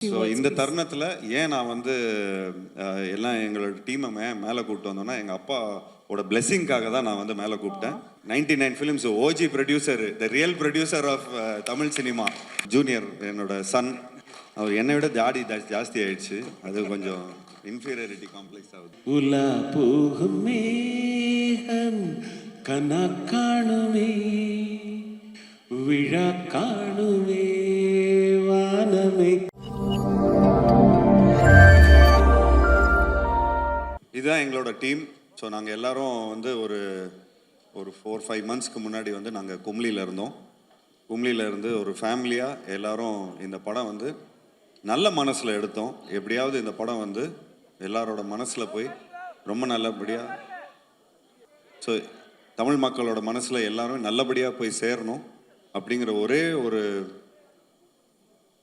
So இந்த தருணத்தில் ஏன் நான் வந்து எல்லாம் எங்களோட டீமை மேலே கூப்பிட்டு வந்தோன்னா எங்கள் அப்பாவோட பிளெஸிங்காக தான் நான் வந்து மேலே கூப்பிட்டேன். 99 films OG producer, the real producer of Tamil cinema, junior என்னோட சன். அவர் என்னை விட ஜாஸ்தி ஆயிடுச்சு. அது கொஞ்சம் இன்ஃபீரியாரிட்டி காம்ப்ளெக்ஸ் ஆகுது. உலா போகும் மேகம் கனா காணுமே, விழா காணுமே வானமே. இதுதான் எங்களோட டீம். ஸோ நாங்கள் எல்லாரும் வந்து ஒரு 4-5 மந்த்ஸ்க்கு முன்னாடி வந்து நாங்கள் கும்ளியில் இருந்தோம். கும்ளியில் இருந்து ஒரு ஃபேமிலியாக எல்லாரும் இந்த படம் வந்து நல்ல மனசில் எடுத்தோம். எப்படியாவது இந்த படம் வந்து எல்லாரோட மனசில் போய் ரொம்ப நல்லபடியாக, ஸோ தமிழ் மக்களோட மனசில் எல்லாரும் நல்லபடியாக போய் சேரணும் அப்படிங்கிற ஒரே ஒரு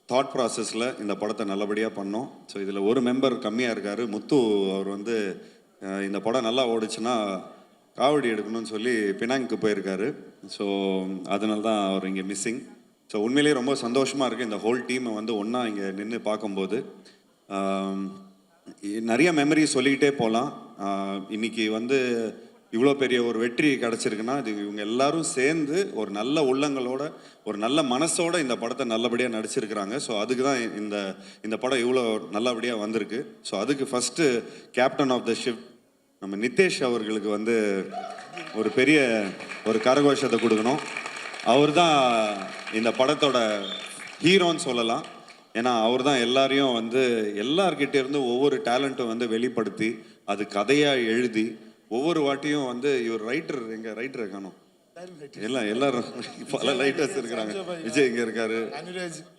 தாட் ப்ராசஸில் இந்த படத்தை நல்லபடியாக பண்ணோம். ஸோ இதில் ஒரு மெம்பர் கம்மியாக இருக்கார், முத்து. அவர் வந்து இந்த படம் நல்லா ஓடிச்சுன்னா காவடி எடுக்கணும்னு சொல்லி பினாங்க்கு போயிருக்காரு. ஸோ அதனால தான் அவர் இங்கே மிஸ்ஸிங். ஸோ உண்மையிலேயே ரொம்ப சந்தோஷமாக இருக்குது இந்த ஹோல் டீமை வந்து ஒன்றா இங்கே நின்று பார்க்கும்போது. நிறைய மெமரி சொல்லிக்கிட்டே போகலாம். இன்றைக்கி வந்து இவ்வளோ பெரிய ஒரு வெற்றி கிடச்சிருக்குன்னா இது இவங்க எல்லாரும் சேர்ந்து ஒரு நல்ல உள்ளங்களோட ஒரு நல்ல மனசோட இந்த படத்தை நல்லபடியாக நடிச்சிருக்கிறாங்க. ஸோ அதுக்கு தான் இந்த படம் இவ்வளோ நல்லபடியாக வந்திருக்கு. ஸோ அதுக்கு first captain of the ship நம்ம நிதேஷ் அவர்களுக்கு வந்து ஒரு பெரிய ஒரு கரகோஷத்தை கொடுக்கணும். அவர் தான் இந்த படத்தோட ஹீரோன்னு சொல்லலாம். ஏன்னா அவர் தான் எல்லாரையும் வந்து எல்லார்கிட்டே இருந்து ஒவ்வொரு டேலண்ட்டும் வந்து வெளிப்படுத்தி அது கதையாக எழுதி ஒவ்வொரு வாட்டியும் வந்து இவர் ரைட்டர், எங்க ரைட்டர் காணும் எல்லாரும் பல ரைட்டர்ஸ் இருக்கிறாங்க. விஜய் இங்க இருக்காரு.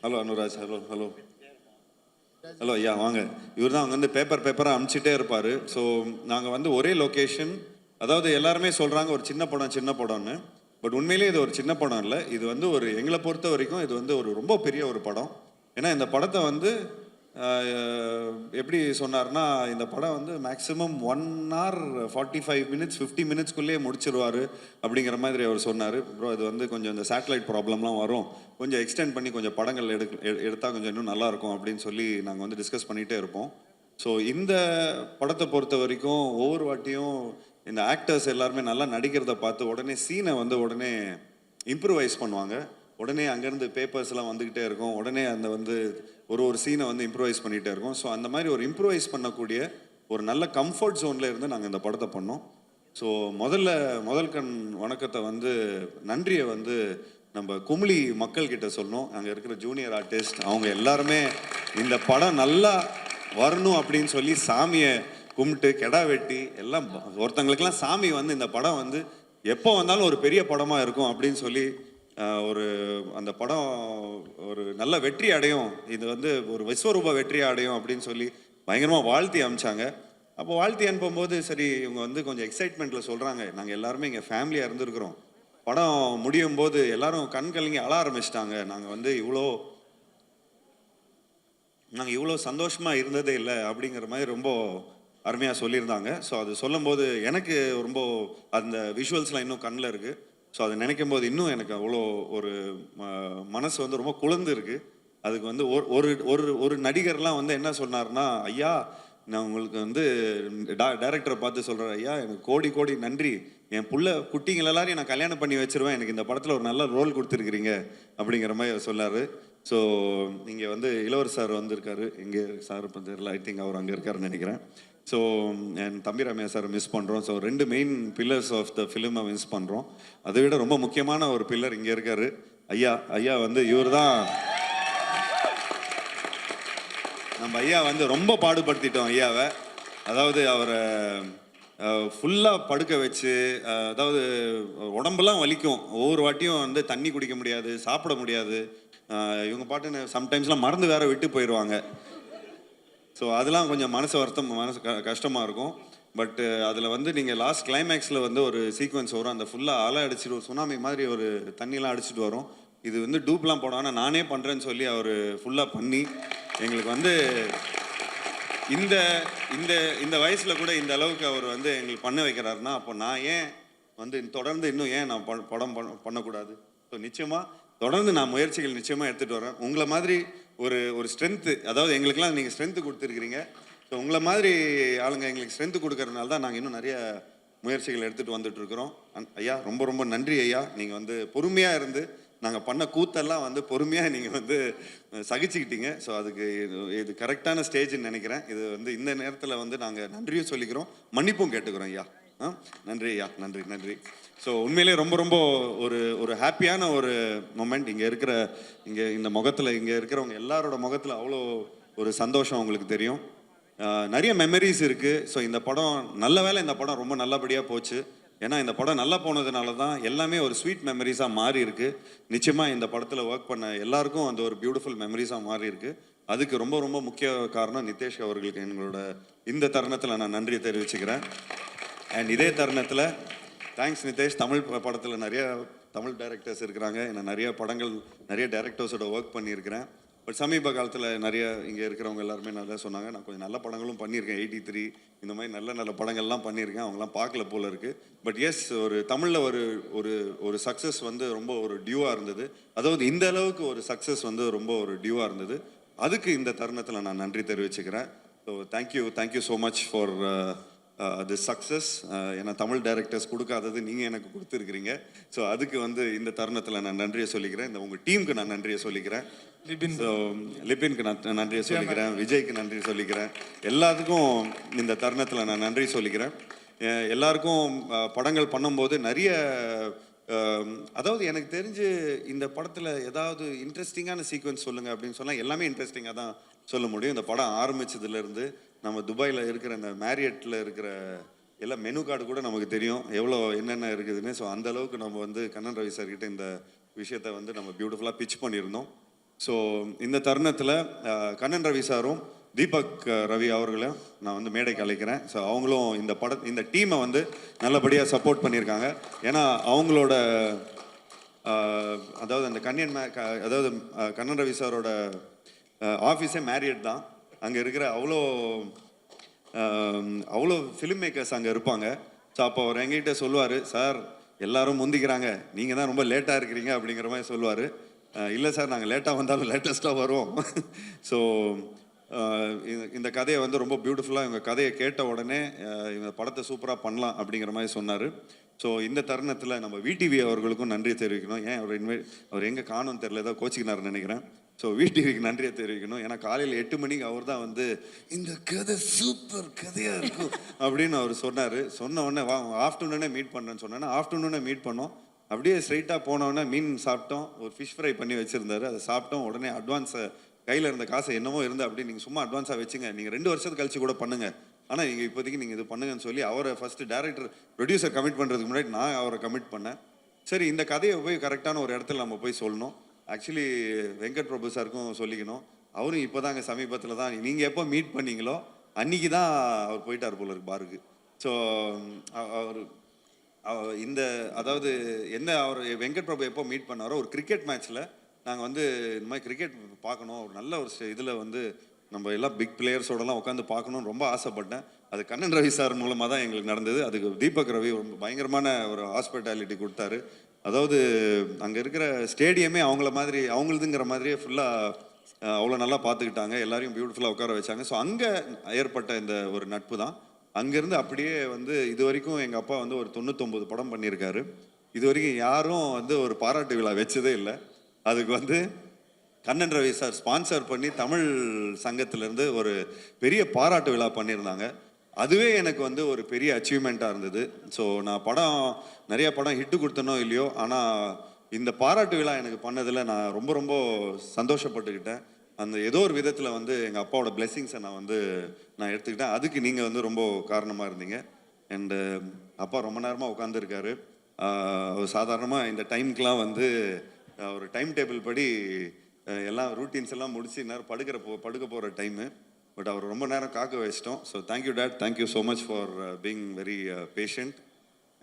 Hello Anuraj. Hello hello hello ஐயா வாங்க. இவர் தான் அவங்க வந்து பேப்பராக அனுப்பிச்சிட்டே இருப்பார். ஸோ நாங்கள் வந்து ஒரே லொக்கேஷன், அதாவது எல்லாருமே சொல்கிறாங்க ஒரு சின்ன படம்னு. பட் உண்மையிலேயே இது ஒரு சின்ன படம் இல்லை. இது வந்து ஒரு எங்களை பொறுத்த வரைக்கும் இது வந்து ஒரு ரொம்ப பெரிய ஒரு படம். ஏன்னா இந்த படத்தை வந்து எப்படி சொன்னார்னா, இந்த படம் வந்து மேக்ஸிமம் 1 hour 45 minutes 50 minutesக்குள்ளேயே முடிச்சிருவார் அப்படிங்கிற மாதிரி அவர் சொன்னார். ப்ரோ இது வந்து கொஞ்சம் இந்த சேட்டலைட் ப்ராப்ளம்லாம் வரும், கொஞ்சம் எக்ஸ்டெண்ட் பண்ணி கொஞ்சம் படங்கள் எடுத்தால் கொஞ்சம் இன்னும் நல்லாயிருக்கும் அப்படின்னு சொல்லி நாங்கள் வந்து டிஸ்கஸ் பண்ணிகிட்டே இருப்போம். ஸோ இந்த படத்தை பொறுத்த வரைக்கும் ஒவ்வொரு வாட்டியும் இந்த ஆக்டர்ஸ் எல்லாருமே நல்லா நடிக்கிறத பார்த்து உடனே சீனை வந்து உடனே இம்ப்ரூவைஸ் பண்ணுவாங்க. உடனே அங்கேருந்து பேப்பர்ஸ்லாம் வந்துக்கிட்டே இருக்கும். உடனே அந்த வந்து ஒரு சீனை வந்து இம்ப்ரூவைஸ் பண்ணிகிட்டே இருக்கும். ஸோ அந்த மாதிரி ஒரு இம்ப்ரூவைஸ் பண்ணக்கூடிய ஒரு நல்ல கம்ஃபர்ட் ஜோனில் இருந்து நாங்கள் இந்த படத்தை பண்ணோம். ஸோ முதல் கண் வணக்கத்தை வந்து நன்றியை வந்து நம்ம கும்ளி மக்கள்கிட்ட சொல்லணும். அங்கே இருக்கிற ஜூனியர் ஆர்டிஸ்ட் அவங்க எல்லாருமே இந்த படம் நல்லா வரணும் அப்படின்னு சொல்லி சாமியை கும்பிட்டு கெடா வெட்டி எல்லாம் ஒருத்தங்களுக்கெல்லாம் சாமி வந்து இந்த படம் வந்து எப்போ வந்தாலும் ஒரு பெரிய படமாக இருக்கும் அப்படின்னு சொல்லி அந்த படம் ஒரு நல்ல வெற்றி அடையும், இது வந்து ஒரு விஸ்வரூப வெற்றி அடையும் அப்படின்னு சொல்லி பயங்கரமாக வாழ்த்தி அனுப்பிச்சாங்க. அப்போ வாழ்த்தி அனுப்பும்போது சரி இவங்க வந்து கொஞ்சம் எக்ஸைட்மெண்ட்டில் சொல்கிறாங்க, நாங்கள் எல்லாருமே இங்கே ஃபேமிலியாக இருந்திருக்கிறோம், படம் முடியும் போது எல்லாரும் கண் கலங்கி அழ ஆரம்பிச்சிட்டாங்க, நாங்கள் வந்து இவ்வளோ சந்தோஷமாக இருந்ததே இல்லை அப்படிங்கிற மாதிரி ரொம்ப அருமையாக சொல்லியிருந்தாங்க. ஸோ அது சொல்லும்போது எனக்கு ரொம்ப அந்த விஷுவல்ஸ்லாம் இன்னும் கண்ணில் இருக்குது. ஸோ அதை நினைக்கும் போது இன்னும் எனக்கு அவ்வளோ ஒரு மனசு வந்து ரொம்ப குளிர்ந்து இருக்குது. அதுக்கு வந்து ஒரு நடிகர்லாம் வந்து என்ன சொன்னார்னா, ஐயா நான் உங்களுக்கு வந்து டைரக்டரை பார்த்து சொல்கிறேன், ஐயா எனக்கு கோடி நன்றி, என் புள்ள குட்டிங்கள் எல்லாரையும் நான் கல்யாணம் பண்ணி வச்சிருவேன், எனக்கு இந்த படத்தில் ஒரு நல்ல ரோல் கொடுத்துருக்கிறீங்க அப்படிங்கிற மாதிரி சொன்னார். ஸோ இங்கே வந்து இளவர் சார் வந்திருக்காரு, இங்கே சார் இப்போ தெரியல, ஐ திங்க் அவர் அங்கே இருக்காருன்னு நினைக்கிறேன். ஸோ என் தம்பி ரம்யா சார் மிஸ் பண்ணுறோம். So 2 main pillars of the ஃபிலிமை மிஸ் பண்ணுறோம். அதை விட ரொம்ப முக்கியமான ஒரு பில்லர் இங்கே இருக்கார் ஐயா வந்து இவர் தான் நம்ம ஐயா வந்து ரொம்ப பாடுபடுத்திட்டோம் ஐயாவை. அதாவது அவரை ஃபுல்லாக படுக்க வச்சு, அதாவது உடம்பெல்லாம் வலிக்கும், ஒவ்வொரு வாட்டியும் வந்து தண்ணி குடிக்க முடியாது, சாப்பிட முடியாது, இவங்க பாட்டுன்னு சம்டைம்ஸ்லாம் மறந்து வேற விட்டு போயிடுவாங்க. ஸோ அதெல்லாம் கொஞ்சம் மனசு கஷ்டமாக இருக்கும். பட் அதில் வந்து நீங்கள் லாஸ்ட் கிளைமேக்ஸில் வந்து ஒரு சீக்வன்ஸ் வரும், அந்த ஃபுல்லாக அலை அடிச்சுட்டு ஒரு சுனாமி மாதிரி ஒரு தண்ணிலாம் அடிச்சுட்டு வரும். இது வந்து டூப்லாம் போடாமல் நானே பண்ணுறேன்னு சொல்லி அவர் ஃபுல்லாக பண்ணி எங்களுக்கு வந்து இந்த வயசில் கூட இந்த அளவுக்கு அவர் வந்து எங்களுக்கு பண்ண வைக்கிறாருன்னா, அப்போ நான் ஏன் வந்து தொடர்ந்து இன்னும் ஏன் நான் படம் பண்ணக்கூடாது? ஸோ நிச்சயமாக தொடர்ந்து நான் முயற்சிகள் நிச்சயமாக எடுத்துகிட்டு வரேன். உங்களை மாதிரி ஒரு ஸ்ட்ரென்த்து, அதாவது எங்களுக்கெல்லாம் நீங்கள் ஸ்ட்ரென்த்து கொடுத்துருக்கிறீங்க. ஸோ உங்களை மாதிரி ஆளுங்க எங்களுக்கு ஸ்ட்ரென்த்து கொடுக்கறதுனால தான் நாங்கள் இன்னும் நிறைய முயற்சிகள் எடுத்துகிட்டு வந்துட்டு இருக்கிறோம். ஐயா ரொம்ப ரொம்ப நன்றி ஐயா. நீங்கள் வந்து பொறுமையாக இருந்து நாங்கள் பண்ண கூத்தெல்லாம் வந்து பொறுமையாக நீங்கள் வந்து சகிச்சுக்கிட்டீங்க. ஸோ அதுக்கு இது கரெக்டான ஸ்டேஜ்னு நினைக்கிறேன். இது வந்து இந்த நேரத்தில் வந்து நாங்கள் நன்றியும் சொல்லிக்கிறோம், மன்னிப்பும் கேட்டுக்கிறோம் ஐயா. நன்றி ஐயா, நன்றி நன்றி. ஸோ உண்மையிலே ரொம்ப ரொம்ப ஒரு ஹாப்பியான ஒரு மொமெண்ட். இங்கே இந்த முகத்தில் இங்கே இருக்கிறவங்க எல்லாரோட முகத்தில் அவ்வளோ ஒரு சந்தோஷம் உங்களுக்கு தெரியும். நிறைய மெமரிஸ் இருக்குது. ஸோ இந்த படம் நல்ல வேளை இந்த படம் ரொம்ப நல்லபடியாக போச்சு. ஏன்னா இந்த படம் நல்லா போனதுனால தான் எல்லாமே ஒரு ஸ்வீட் மெமரிஸாக மாறி இருக்கு. நிச்சயமாக இந்த படத்தில் ஒர்க் பண்ண எல்லாருக்கும் அந்த ஒரு பியூட்டிஃபுல் மெமரிஸாக மாறி இருக்கு. அதுக்கு ரொம்ப ரொம்ப முக்கிய காரணம் நிதேஷ் அவர்களுக்கு எங்களோட இந்த தருணத்தில் நான் நன்றியை தெரிவிச்சுக்கிறேன். அண்ட் இதே தருணத்தில் தேங்க்ஸ் நிதேஷ். தமிழ் படத்தில் நிறைய தமிழ் டைரக்டர்ஸ் இருக்கிறாங்க. நான் நிறைய படங்கள் நிறைய டைரக்டர்ஸோட ஒர்க் பண்ணியிருக்கிறேன். பட் சமீப காலத்தில் நிறைய இங்கே இருக்கிறவங்க எல்லாருமே நல்லா சொன்னாங்க. நான் கொஞ்சம் நல்ல படங்களும் பண்ணியிருக்கேன். 83 இந்த மாதிரி நல்ல நல்ல படங்கள்லாம் பண்ணியிருக்கேன். அவங்களாம் பார்க்கல போல இருக்குது. பட் எஸ், ஒரு தமிழில் ஒரு சக்ஸஸ் வந்து ரொம்ப ஒரு டியூவாக இருந்தது. அதாவது இந்த அளவுக்கு ஒரு சக்ஸஸ் வந்து ரொம்ப ஒரு டியூவாக இருந்தது. அதுக்கு இந்த தருணத்தில் நான் நன்றி தெரிவிச்சுக்கிறேன். So thank you so much for this success. ஏன்னா தமிழ் டைரக்டர்ஸ் கொடுக்காதது நீங்கள் எனக்கு கொடுத்துருக்கிறீங்க. ஸோ அதுக்கு வந்து இந்த தருணத்தில் நான் நன்றியை சொல்லிக்கிறேன். இந்த உங்கள் டீமுக்கு நான் நன்றியை சொல்லிக்கிறேன். ஸோ லிபினுக்கு நான் நன்றியை சொல்லிக்கிறேன். விஜய்க்கு நன்றி சொல்லிக்கிறேன். எல்லாத்துக்கும் இந்த தருணத்தில் நான் நன்றி சொல்லிக்கிறேன். எல்லாருக்கும் படங்கள் பண்ணும்போது நிறைய அதாவது எனக்கு தெரிஞ்சு இந்த படத்தில் ஏதாவது இன்ட்ரெஸ்டிங்கான சீக்வன்ஸ் சொல்லுங்கள் அப்படின்னு சொன்னால் எல்லாமே இன்ட்ரெஸ்டிங்காக தான் சொல்ல முடியும். இந்த படம் ஆரம்பித்ததுலேருந்து நம்ம துபாயில் இருக்கிற இந்த மேரியட்டில் இருக்கிற எல்லா மெனு கார்டு கூட நமக்கு தெரியும் எவ்வளோ என்னென்ன இருக்குதுன்னு. ஸோ அந்த அளவுக்கு நம்ம வந்து கண்ணன் ரவி சார்கிட்ட இந்த விஷயத்தை வந்து நம்ம பியூட்டிஃபுல்லாக பிச் பண்ணியிருந்தோம். ஸோ இந்த தருணத்தில் கண்ணன் ரவி சாரும் தீபக் ரவி அவர்களையும் நான் வந்து மேடைக்கு அழைக்கிறேன். ஸோ அவங்களும் இந்த டீமை வந்து நல்லபடியாக சப்போர்ட் பண்ணியிருக்காங்க. ஏன்னா அவங்களோட அதாவது அந்த அதாவது கண்ணன் ரவி சாரோட ஆஃபீஸே மேரியட் தான். அங்கே இருக்கிற அவ்வளோ ஃபிலிம் மேக்கர்ஸ் அங்கே இருப்பாங்க. ஸோ அப்போ அவர் எங்ககிட்ட சொல்லுவார், சார் எல்லாரும் முந்திக்கிறாங்க, நீங்கள் தான் ரொம்ப லேட்டாக இருக்கிறீங்க அப்படிங்கிற மாதிரி சொல்லுவார். இல்லை சார், நாங்கள் லேட்டாக வந்தாலும் லேட்டஸ்ட்டாக வருவோம். ஸோ இந்த கதையை வந்து ரொம்ப பியூட்டிஃபுல்லாக இவங்க கதையை கேட்ட உடனே இந்த படத்தை சூப்பராக பண்ணலாம் அப்படிங்கிற மாதிரி சொன்னார். ஸோ இந்த தருணத்தில் நம்ம விடிவி அவர்களுக்கும் நன்றி தெரிவிக்கணும். ஏன் அவர் எங்கே காணும்னு தெரியல, ஏதோ கோச்சிக்கினார்னு நினைக்கிறேன். ஸோ விடிவிக்கு நன்றியை தெரிவிக்கணும். ஏன்னா காலையில் 8 மணிக்கு அவர் தான் வந்து இந்த கதை சூப்பர் கதையாக இருக்கும் அப்படின்னு அவர் சொன்னார். சொன்ன உடனே ஆஃப்டர்நூனே மீட் பண்ணுறேன்னு சொன்னேன்னா ஆஃப்டர்நூனே மீட் பண்ணோம். அப்படியே ஸ்ட்ரைட்டாக போனோடனே மீன் சாப்பிட்டோம். ஒரு ஃபிஷ் ஃப்ரை பண்ணி வச்சுருந்தாரு, அதை சாப்பிட்டோம். உடனே அட்வான்ஸை கையில் இருந்த காசை என்னமோ இருந்து அப்படி நீங்கள் சும்மா அட்வான்ஸாக வச்சுங்க, நீங்கள் 2 வருஷத்துக்கு கழிச்சு கூட பண்ணுங்கள், ஆனால் நீங்கள் இப்போதைக்கு நீங்கள் இது பண்ணுங்கன்னு சொல்லி அவரை ஃபஸ்ட்டு டேரக்டர் ப்ரொடியூசர் கமிட் பண்ணுறதுக்கு முன்னாடி நான் அவரை கமிட் பண்ணேன். சரி, இந்த கதையை போய் கரெக்டான ஒரு இடத்துல நம்ம போய் சொல்லணும். ஆக்சுவலி வெங்கட் பிரபு சாருக்கும் சொல்லிக்கணும். அவரும் இப்போ தாங்க சமீபத்தில் தான் நீங்கள் எப்போ மீட் பண்ணீங்களோ அன்றைக்கி தான் அவர் போயிட்டார் போல இருக்கு பாருக்கு. ஸோ அவர் அதாவது அவர் வெங்கட் பிரபு எப்போ மீட் பண்ணாரோ ஒரு கிரிக்கெட் மேட்ச்சில் நாங்கள் வந்து இந்த மாதிரி கிரிக்கெட் பார்க்கணும், ஒரு நல்ல ஒரு இதில் வந்து நம்ம எல்லாம் பிக் பிளேயர்ஸோடலாம் உட்காந்து பார்க்கணுன்னு ரொம்ப ஆசைப்பட்டேன். அது கண்ணன் ரவி சார் மூலமாக தான் எங்களுக்கு நடந்தது. அதுக்கு தீபக் ரவி ரொம்ப பயங்கரமான ஒரு ஹாஸ்பிட்டாலிட்டி கொடுத்தாரு. அதாவது அங்கே இருக்கிற ஸ்டேடியமே அவங்களுதுங்கிற மாதிரியே ஃபுல்லாக அவ்வளோ நல்லா பார்த்துக்கிட்டாங்க. எல்லாரையும் பியூட்டிஃபுல்லாக உட்கார வச்சாங்க. ஸோ அங்கே ஏற்பட்ட இந்த ஒரு நட்பு தான். அங்கேருந்து அப்படியே வந்து இது வரைக்கும் எங்கள் அப்பா வந்து ஒரு 99 படம் பண்ணியிருக்காரு. இது வரைக்கும் யாரும் வந்து ஒரு பாராட்டு விழா வச்சதே இல்லை. அதுக்கு வந்து கண்ணன் ரவி சார் ஸ்பான்சர் பண்ணி தமிழ் சங்கத்திலேருந்து ஒரு பெரிய பாராட்டு விழா பண்ணியிருந்தாங்க. அதுவே எனக்கு வந்து ஒரு பெரிய அச்சீவ்மெண்ட்டாக இருந்தது. ஸோ நான் நிறைய படம் ஹிட்டு கொடுத்தனோ இல்லையோ, ஆனால் இந்த பாராட்டு விழா எனக்கு பண்ணதில் நான் ரொம்ப ரொம்ப சந்தோஷப்பட்டுக்கிட்டேன். அந்த ஏதோ ஒரு விதத்தில் வந்து எங்கள் அப்பாவோட பிளெஸ்ஸிங்ஸை நான் எடுத்துக்கிட்டேன். அதுக்கு நீங்கள் வந்து ரொம்ப காரணமாக இருந்தீங்க. அண்டு அப்பா ரொம்ப நேரமாக உட்காந்துருக்காரு. அவர் சாதாரணமாக இந்த டைமுக்கெலாம் வந்து ஒரு டைம் டேபிள் படி எல்லாம் ரூட்டீன்ஸ் எல்லாம் முடிச்சு நேரம் படுக்க போகிற டைமு. பட் அவர் ரொம்ப நேரம் காக்க வச்சிட்டோம். So thank you date, thank you so much for being very patient.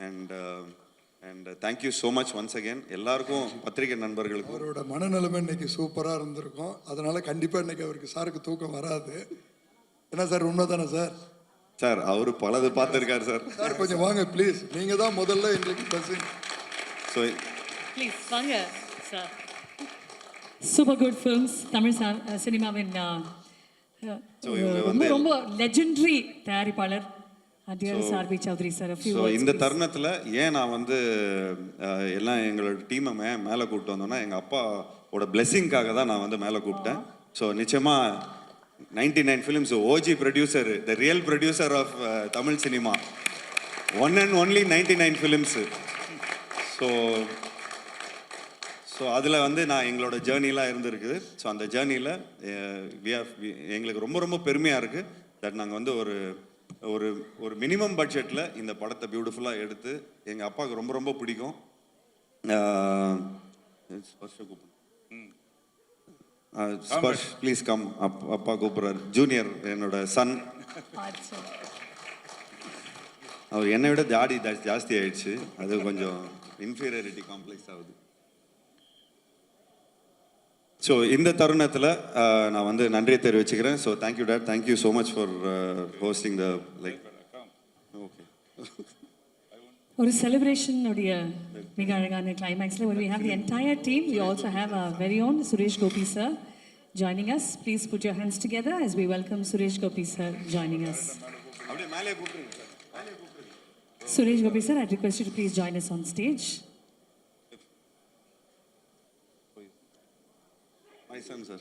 And thank you so much once again எல்லாருக்கும், பத்திரிகை நண்பர்களுக்கு. அவரோட மனநிலைமை இன்னைக்கு சூப்பராக இருந்திருக்கும். அதனால கண்டிப்பாக இன்னைக்கு அவருக்கு சாருக்கு தூக்கம் வராது. என்ன சார், உண்மை தானே சார்? சார் அவரு பலது பார்த்துருக்காரு சார். சார் கொஞ்சம் வாங்க ப்ளீஸ், நீங்கள் தான் முதல்ல எங்களுக்கு பஸ். ஸோ ப்ளீஸ் வாங்க sir. Super good films Tamil சினிமாவின் ரொம்ப ரொம்ப லெஜெண்டரி தயாரிப்பாளர் டியர் சார்பி சௌத்ரி சார். ஸோ இந்த தருணத்தில் ஏன் நான் வந்து எல்லாம் எங்களோட டீமை மேலே கூப்பிட்டு வந்தோன்னா எங்கள் அப்பாவோட பிளெஸ்ஸிங்காக தான் நான் வந்து மேலே கூப்பிட்டேன். ஸோ நிச்சயமாக 99 films OG producer, the real producer of Tamil cinema, one and only 99 films. So அதில் வந்து நான் எங்களோட ஜேர்னிலாம் இருந்திருக்குது. ஸோ அந்த ஜேர்னியில் எங்களுக்கு ரொம்ப ரொம்ப பெருமையாக இருக்குது தட் நாங்கள் வந்து ஒரு ஒரு ஒரு மினிமம் பட்ஜெட்டில் இந்த படத்தை பியூட்டிஃபுல்லாக எடுத்து எங்கள் அப்பாவுக்கு ரொம்ப ரொம்ப பிடிக்கும். Sparsh please come. அப்பா கூப்பிட்றாரு. ஜூனியர் என்னோட சன். அவர் என்னை விட ஜாடி ஜாஸ்தி ஆயிடுச்சு. அது கொஞ்சம் இன்ஃபீரியாரிட்டி காம்ப்ளெக்ஸ் ஆகுது. ஸோ இந்த தருணத்தில் நான் வந்து நன்றியை தெரிவிச்சுக்கிறேன். So thank you date, thank you so much for hosting the like. Okay, ஒரு செலிப்ரேஷன் உடைய மிக அழகான கிளைமேக்ஸில் we have the entire team. We also have our very own Suresh Gopi sir joining us. Please put your hands together as we welcome Suresh Gopi sir joining us. அப்படியே மேலே கூப்பிடுங்க sir. Suresh Gopi sir, I request you to please join us on stage. My son sir.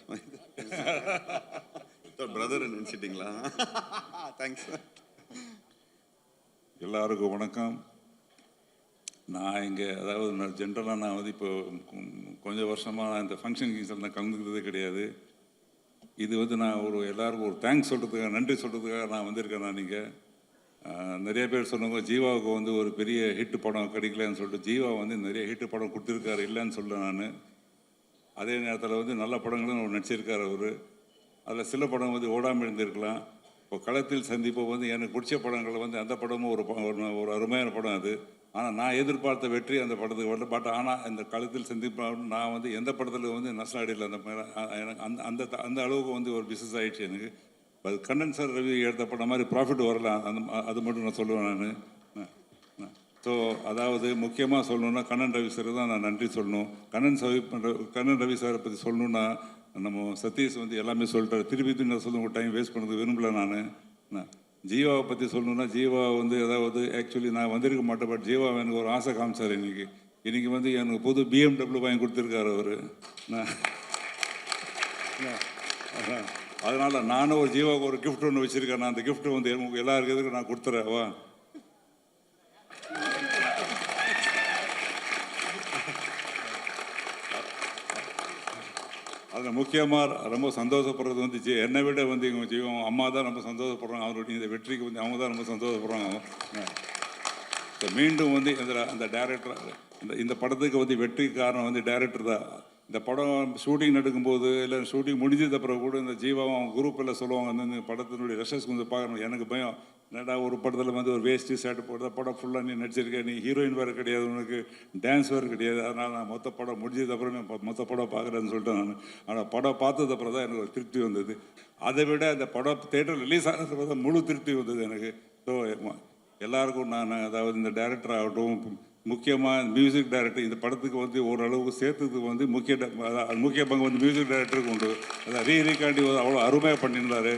Brother நினைச்சிட்டிங்களா? Thanks sir. எல்லாருக்கும் வணக்கம். நான் இங்கே அதாவது நான் ஜென்ரலாக நான் வந்து இப்போ கொஞ்சம் வருஷமாக நான் இந்த ஃபங்க்ஷன் கிங்ஸில் நான் கலந்துக்கிறதே கிடையாது. இது வந்து நான் எல்லாருக்கும் ஒரு தேங்க்ஸ் சொல்கிறதுக்காக, நன்றி சொல்கிறதுக்காக நான் வந்திருக்கேன். நான் நீங்கள் நிறைய பேர் சொன்னவங்க ஜீவாவுக்கு வந்து ஒரு பெரிய ஹிட்டு படம் கிடைக்கலன்னு சொல்லிட்டு, ஜீவா வந்து நிறைய ஹிட்டு படம் கொடுத்துருக்காரு, இல்லைன்னு சொல்ல நான். அதே நேரத்தில் வந்து நல்ல படங்களும் அவர் நடிச்சிருக்கார் அவர். அதில் சில படம் வந்து ஓடாமல் இருந்திருக்கலாம். இப்போ களத்தில் சந்திப்போ வந்து எனக்கு பிடிச்ச படங்கள் வந்து அந்த படமும் ஒரு அருமையான படம் அது. ஆனால் நான் எதிர்பார்த்த வெற்றி அந்த படத்துக்கு வரல. பட் ஆனால் இந்த களத்தில் சந்திப்பா நான் வந்து எந்த படத்தில் வந்து நஷ்டாடியில் அந்த எனக்கு அந்த அந்த அளவுக்கு வந்து ஒரு பிஸ்னஸ் ஆகிடுச்சு எனக்கு. அது கண்ணன் சார் ரவி எடுத்த படம் மாதிரி ப்ராஃபிட் வரலாம், அது மட்டும் நான் சொல்லுவேன் நான். ஸோ அதாவது முக்கியமாக சொல்லணுன்னா கண்ணன் ரவி சார் தான் நான் நன்றி சொல்லணும். கண்ணன் ரவி சாரை பற்றி சொல்லணுன்னா நம்ம சதீஷ் வந்து எல்லாமே சொல்லிட்டாரு. திருப்பி நான் சொல்ல ஒரு டைம் வேஸ்ட் பண்ணது விரும்பல நான். ஜீவாவை பற்றி சொல்லணுன்னா, ஜீவா வந்து அதாவது ஆக்சுவலி நான் வந்திருக்க மாட்டேன். பட் ஜீவா எனக்கு ஒரு ஆசை காமிச்சார். இன்றைக்கி வந்து எனக்கு புது BMW வாங்கி கொடுத்துருக்காரு அவர். அதனால் நானும் ஒரு ஜீவாவுக்கு ஒரு கிஃப்ட் ஒன்று வச்சுருக்கேன். நான் அந்த கிஃப்ட் வந்து எல்லாருக்கும் நான் கொடுத்துறேன். வா, அதில் முக்கியமாக ரொம்ப சந்தோஷப்படுறது வந்து என்னை விட வந்து இவங்க ஜீவம் அம்மா தான் ரொம்ப சந்தோஷப்படுறாங்க. அவருடைய இந்த வெற்றிக்கு வந்து அவங்க தான் ரொம்ப சந்தோஷப்படுறாங்க. மீண்டும் வந்து அந்த டைரக்டர் இந்த படத்துக்கு வந்து வெற்றிக்கு காரணம் வந்து டைரக்டர் தான். இந்த படம் ஷூட்டிங் நடக்கும்போது இல்லை ஷூட்டிங் முடிஞ்சது அப்புறம் கூட இந்த ஜீவாவும் அவங்க குரூப்பில் சொல்லுவாங்க, வந்து இந்த படத்தினுடைய ரெஷஸ் வந்து பார்க்கணும். எனக்கு பயம், என்னடா ஒரு படத்தில் வந்து ஒரு வேஸ்ட்டு ஷர்ட் போடுறத படம் ஃபுல்லாக நீ நடிச்சிருக்கேன், நீ ஹீரோயின் வேறு கிடையாது, உனக்கு டான்ஸ் வேறு கிடையாது, அதனால் நான் மொத்த படம் முடிஞ்சதுக்கப்புறம் நான் மொத்த படம் பார்க்குறேன்னு சொல்லிட்டு நான். ஆனால் படம் பார்த்ததுக்கப்புறம் தான் எனக்கு ஒரு திருப்தி வந்தது. அதை விட அந்த படம் தேட்டர் ரிலீஸ் ஆனதுக்கு தான் முழு திருப்தி வந்தது எனக்கு. ஸோ எல்லாருக்கும் நான் அதாவது இந்த டைரக்டர் ஆகட்டும், முக்கியமாக மியூசிக் டைரக்டர் இந்த படத்துக்கு வந்து ஓரளவுக்கு சேர்த்ததுக்கு வந்து முக்கிய பங்கு வந்து மியூசிக் டைரக்டருக்கு உண்டு. அதான் ரீகாண்டி அவ்வளோ அருமையாக பண்ணியிருந்தார்.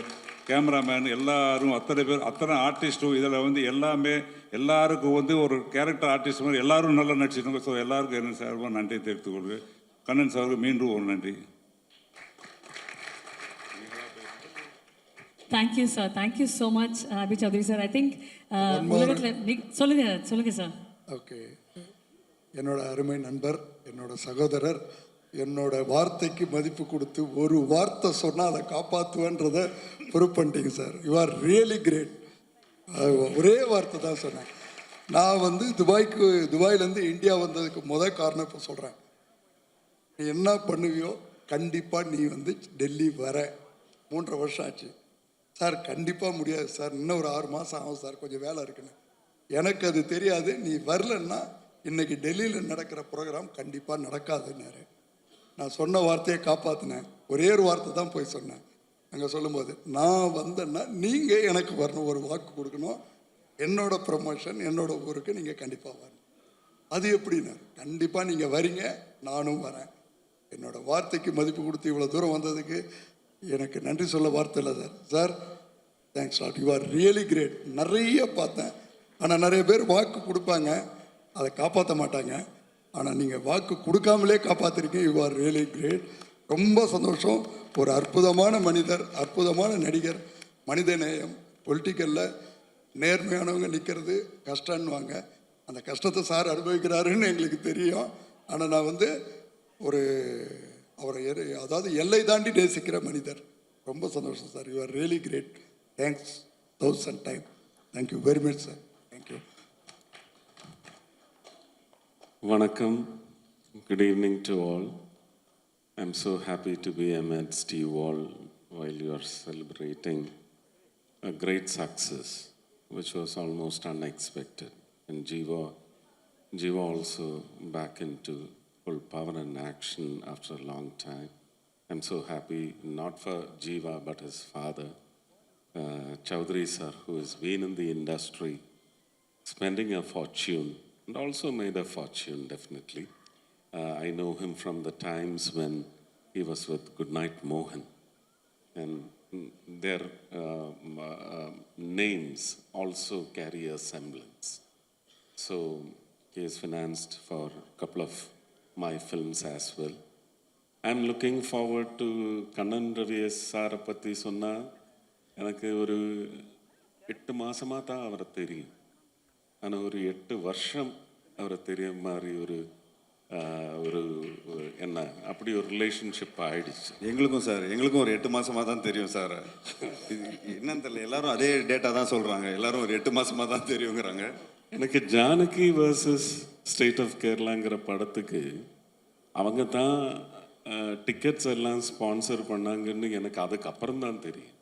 கேமராமேன் எல்லாரும் அத்தனை பேர், அத்தனை ஆர்டிஸ்ட்டும் இதில் வந்து எல்லாருக்கும் வந்து ஒரு கேரக்டர் ஆர்டிஸ்ட் மாதிரி எல்லாரும் நல்லா நடிச்சிருக்காங்க. ஸோ எல்லாருக்கும் என்ன சார்பாக நன்றியை தெரிவித்துக் கொள்வேன். கண்ணன் சாருக்கு மீண்டும் ஒரு நன்றி. Thank you sir, thank you so much Abhi Chowdhury sir. I think உலகத்தில் சொல்லுங்க சார். ஓகே, என்னோட அருமை நண்பர், என்னோட சகோதரர், என்னோட வார்த்தைக்கு மதிப்பு கொடுத்து ஒரு வார்த்தை சொன்னால் அதை காப்பாற்றுவேன்றதை ப்ரூவ் பண்ணிட்டீங்க sir. You are really great. ஒரே வார்த்தை தான் சொன்னேன். நான் வந்து துபாயிலேருந்து இந்தியா வந்ததுக்கு காரணம் இப்போ சொல்கிறேன். நீ என்ன பண்ணுவியோ கண்டிப்பாக நீ வந்து டெல்லி வர. 3.5 வருஷம் ஆச்சு சார். கண்டிப்பாக முடியாது சார், இன்னும் ஒரு 6 மாதம் ஆகும் சார், கொஞ்சம் வேலை இருக்குன்னு. எனக்கு அது தெரியாது. நீ வரலன்னா இன்னைக்கு டெல்லியில் நடக்கிற ப்ரோக்ராம் கண்டிப்பாக நடக்காதுன்னாரு. நான் சொன்ன வார்த்தையை காப்பாற்றினேன். ஒரே ஒரு வார்த்தை தான் போய் சொன்னேன். அங்கே சொல்லும்போது நான் வந்தேன்னா நீங்கள் எனக்கு வரணும், ஒரு வாக்கு கொடுக்கணும். என்னோட ப்ரமோஷன் என்னோட ஊருக்கு நீங்கள் கண்டிப்பாக வரணும். அது எப்படின்னா, கண்டிப்பாக நீங்கள் வரீங்க, நானும் வரேன். என்னோட வார்த்தைக்கு மதிப்பு கொடுத்து இவ்வளோ தூரம் வந்ததுக்கு எனக்கு நன்றி சொல்ல வார்த்தை இல்லை sir. Sir thanks lot, you are really great. நிறைய பார்த்தேன், ஆனால் நிறைய பேர் வாக்கு கொடுப்பாங்க, அதை காப்பாற்ற மாட்டாங்க. ஆனால் நீங்கள் வாக்கு கொடுக்காமலே காப்பாற்றிருக்கீங்க. You are really great. ரொம்ப சந்தோஷம். ஒரு அற்புதமான மனிதர், அற்புதமான நடிகர், மனிதநேயம். பொலிட்டிக்கலில் நேர்மையானவங்க நிற்கிறது கஷ்டம்னுவாங்க. அந்த கஷ்டத்தை சார் அனுபவிக்கிறாருன்னு எங்களுக்கு தெரியும். ஆனால் நான் வந்து ஒரு அவரை அதாவது எல்லை தாண்டி நேசிக்கிற மனிதர். ரொம்ப சந்தோஷம் sir. You are really great. Thanks 1000 time. Thank you very much sir. Thank you. Vanakkam. Good evening to all. I'm so happy to be amidst you all while you are celebrating a great success, which was almost unexpected. And Jiva also back into full power and action after a long time. I'm so happy, not for Jiva, but his father, Chaudhary sir, who has been in the industry, spending a fortune, and also made a fortune, definitely. I know him from the times when he was with Goodnight Mohan. And their names also carry a semblance. So he is financed for a couple of my films as well. I'm looking forward to Kannan Ravi சாரை பற்றி சொன்னால் எனக்கு ஒரு 8 மாதமாக தான் அவரை தெரியும். ஆனால் ஒரு 8 வருஷம் அவரை தெரிய மாதிரி ஒரு என்ன அப்படி ஒரு ரிலேஷன்ஷிப் ஆயிடுச்சு. எங்களுக்கும் சார், எங்களுக்கும் ஒரு 8 மாசமாக தான் தெரியும் சார். என்னன்னு தெரியல, எல்லாரும் அதே டேட்டா தான் சொல்கிறாங்க. எல்லாரும் ஒரு 8 மாசமாக தான் தெரியுங்கிறாங்க. எனக்கு ஜானகி வர்சஸ் ஸ்டேட் ஆஃப் கேரளாங்கிற படத்துக்கு அவங்க தான் டிக்கெட்ஸ் எல்லாம் ஸ்பான்சர் பண்ணாங்கன்னு எனக்கு அதுக்கப்புறம் தான் தெரியும்.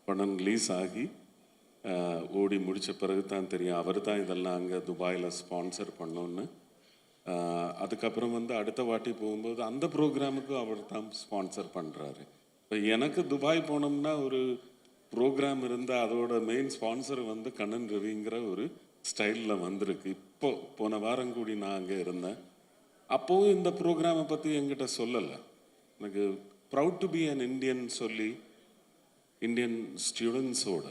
படம் ரிலீஸ் ஆகி ஓடி முடித்த பிறகு தான் தெரியும் அவர் தான் இதெல்லாம் அங்கே துபாயில் ஸ்பான்சர் பண்ணோன்னு. அதுக்கப்புறம் வந்து அடுத்த வாட்டி போகும்போது அந்த ப்ரோக்ராமுக்கு அவர் தான் ஸ்பான்சர் பண்ணுறாரு. இப்போ எனக்கு துபாய் போனோம்னா ஒரு ப்ரோக்ராம் இருந்தால் அதோட மெயின் ஸ்பான்சர் வந்து கண்ணன் ரவிங்கிற ஒரு ஸ்டைலில் வந்திருக்கு. போன வாரம் கூடி நான் அங்கே இருந்தேன். அப்போவும் இந்த ப்ரோக்ராமை பற்றி என்கிட்ட சொல்லலை. எனக்கு proud to be an Indian சொல்லி இந்தியன் ஸ்டூடெண்ட்ஸோட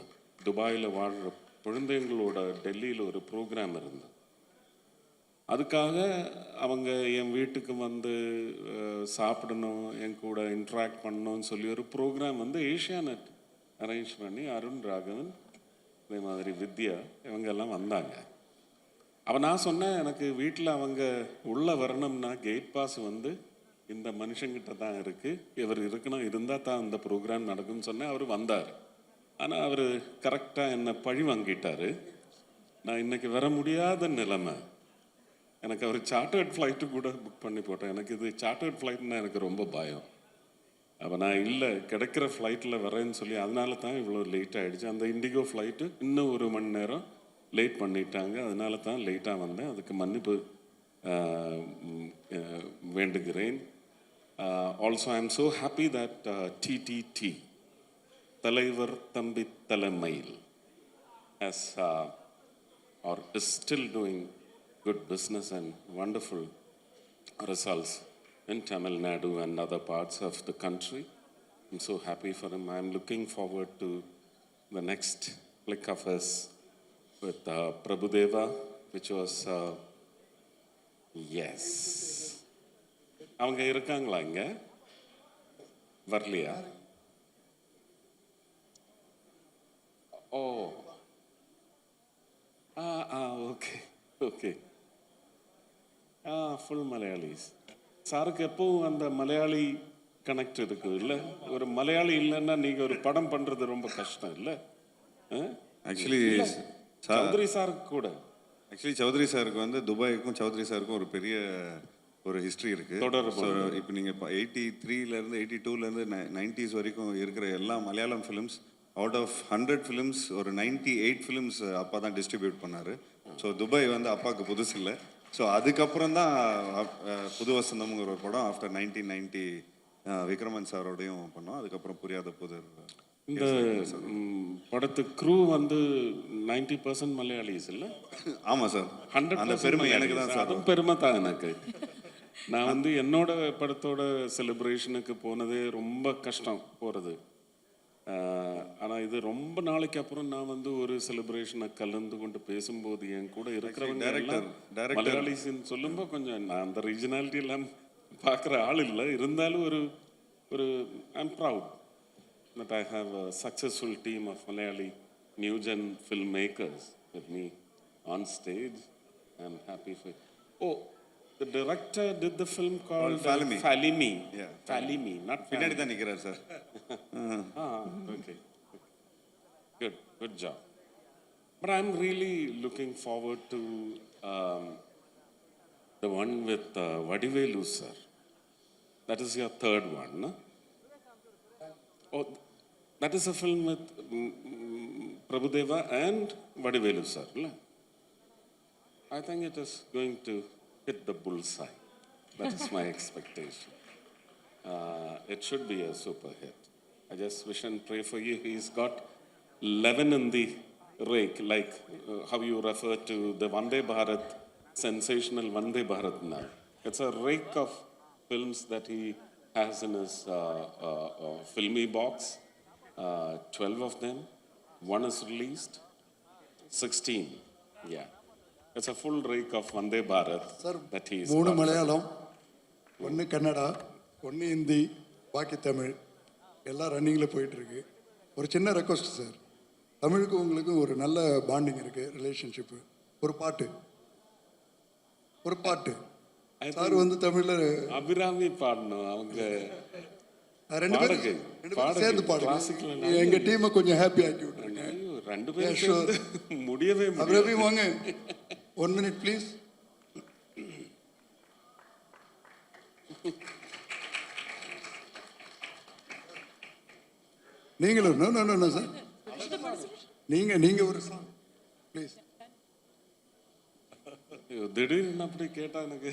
துபாயில் வாழ்கிற குழந்தைங்களோட டெல்லியில் ஒரு ப்ரோக்ராம் இருந்தது. அதுக்காக அவங்க என் வீட்டுக்கு வந்து சாப்பிடணும், என் கூட இன்ட்ராக்ட் பண்ணணும்னு சொல்லி ஒரு ப்ரோக்ராம் வந்து ஏஷியாநெட் அரேஞ்ச் பண்ணி அருண் ராகவன், அதே மாதிரி வித்யா இவங்கெல்லாம் வந்தாங்க. அப்போ நான் சொன்னேன், எனக்கு வீட்டில் அவங்க உள்ளே வரணும்னா கேட் பாஸ் வந்து இந்த மனுஷங்கிட்ட தான் இருக்குது, இவர் இருக்கணும், இருந்தால் தான் இந்த ப்ரோக்ராம் நடக்கும்னு சொன்னேன். அவர் வந்தார். ஆனால் அவர் கரெக்டாக என்னை பழி வாங்கிட்டார். நான் இன்றைக்கி வர முடியாத நிலைமை. எனக்கு அவர் சார்ட்டர்ட் ஃப்ளைட்டு கூட புக் பண்ணி போட்டேன். எனக்கு இது சார்ட்டர்ட் ஃப்ளைட்னா எனக்கு ரொம்ப பயம். அப்போ நான் இல்லை, கிடைக்கிற ஃப்ளைட்டில் வரேன்னு சொல்லி அதனால தான் இவ்வளோ லேட் ஆகிடுச்சு. அந்த இண்டிகோ ஃப்ளைட்டு இன்னும் 1 மணி நேரம் லேட் பண்ணிட்டாங்க. அதனால தான் லேட்டாக வந்தேன். அதுக்கு மன்னிப்பு வேண்டுகிறேன். Also I am so happy that TTD தலைவர் தம்பி தலைமையில் as or is still doing good business and wonderful results in Tamil Nadu and other parts of the country. I'm so happy for him. I'm looking forward to the next flick of his with Prabhudeva, which was yes. அவங்க இருக்காங்களா இங்க? வரலையா? ஓ okay okay. Full Malayalis. சாருக்கு எப்பவும் அந்த Malayali connect இருக்குது இல்லை? ஒரு மலையாளி இல்லைன்னா நீங்கள் ஒரு படம் பண்ணுறது ரொம்ப கஷ்டம் இல்லை? ஆக்சுவலி சௌத்ரி சாருக்கு கூட சௌத்ரி சாருக்கு வந்து துபாய்க்கும் சௌத்ரி சாருக்கும் ஒரு பெரிய ஒரு ஹிஸ்ட்ரி இருக்குது. தொடர்பு. இப்போ நீங்கள் 83லேருந்து 82லேருந்து 90s வரைக்கும் இருக்கிற எல்லா Malayalam films out of 100 films ஒரு 98 ஃபிலிம்ஸ் அப்பா தான் டிஸ்ட்ரிபியூட் பண்ணார். ஸோ துபாய் வந்து அப்பாவுக்கு புதுசு இல்லை. ஸோ அதுக்கப்புறம் தான் புது வசந்தம்ங்கிற ஒரு படம் ஆஃப்டர் 1990 விக்ரமன் சாரோடையும் பண்ணோம். அதுக்கப்புறம் புரியாத புதர். இந்த படத்து க்ரூ வந்து 90% மலையாளிஸ் இல்லை? ஆமாம் சார். 100% அந்த பெருமை எனக்கு தான் சார். அதுவும் பெருமை தான் எனக்கு. நான் வந்து என்னோட படத்தோட செலிப்ரேஷனுக்கு போனதே ரொம்ப கஷ்டம் போகிறது. ஆனால் இது ரொம்ப நாளைக்கு அப்புறம் நான் வந்து ஒரு செலிப்ரேஷனை கலந்து கொண்டு பேசும்போது என் கூட இருக்கிறவங்க எல்லாம் மலையாளிஸ்ன்னு சொல்லும்போது கொஞ்சம் நான் அந்த ரீஜனாலிட்டி எல்லாம் பார்க்குற ஆள் இல்லை, இருந்தாலும் ஒரு I'm proud that I have a successful team of Malayali new gen filmmakers with me on stage. I'm happy for. Oh, the director did the film called Falimi. Falimi. Yeah. Falimi, not பின்னாடி Falimi. தான் நிற்கிறார் sir. Okay. Good job. But I'm really looking forward to the one with Vadivelu sir. That is your third one, no? Oh, that is a film with Prabhudeva and Vadivelu sir, no? I think it is going to hit the bullseye. That is my expectation. It should be a super hit. I just wish and pray for you. He's got 11 in the rake, like how you refer to the Vande Bharat, sensational Vande Bharat now. It's a rake of films that he has in his filmy box. 12 of them. One is released. 16. Yeah. It's a full rake of Vande Bharat sir that he is. 3 Malayalam, 1 Kannada, 1 Hindi, பாக்கி தமிழ் எல்லாம் ரன்னிங்கில் போயிட்டுருக்கு. ஒரு சின்ன request sir, தமிழுக்கும் உங்களுக்கும் ஒரு நல்ல பாண்டிங் இருக்குது, ரிலேஷன்ஷிப்பு. ஒரு பாட்டு சார் வந்து தமிழில் அபிராமி பாடணும் அவங்க. ரெண்டு பேரும் சேர்ந்து பாடுங்க. எங்கள் டீமை கொஞ்சம் ஹாப்பி ஆக்கி விட்டுருங்க. ஐயோ, 2 பேரும் Yeah, sure. சேர்ந்து முடியவே முடியாது. அபிராமி வாங்க, 1 minute ப்ளீஸ். நீங்களும் நோ சார், நீங்க ஒரு சாங் ப்ளீஸ். ஐயோ, திடீர்னு அப்படி கேட்டா எனக்கு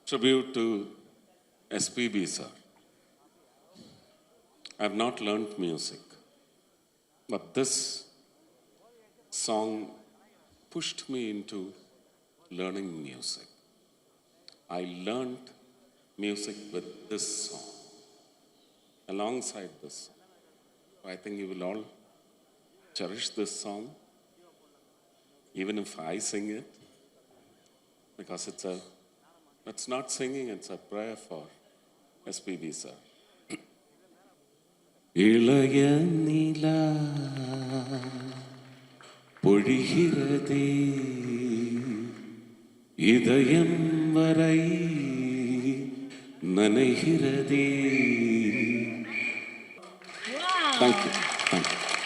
tribute to SPB sir. I have not learnt music, but this song pushed me into learning music. I learnt music with this song, alongside this song. I think you will all cherish this song, even if I sing it, because it's not singing, it's a prayer for SPB sir. இளைய நிலா பொழிகிறதே இதயம் வரை நனைகிறதே. Thank you.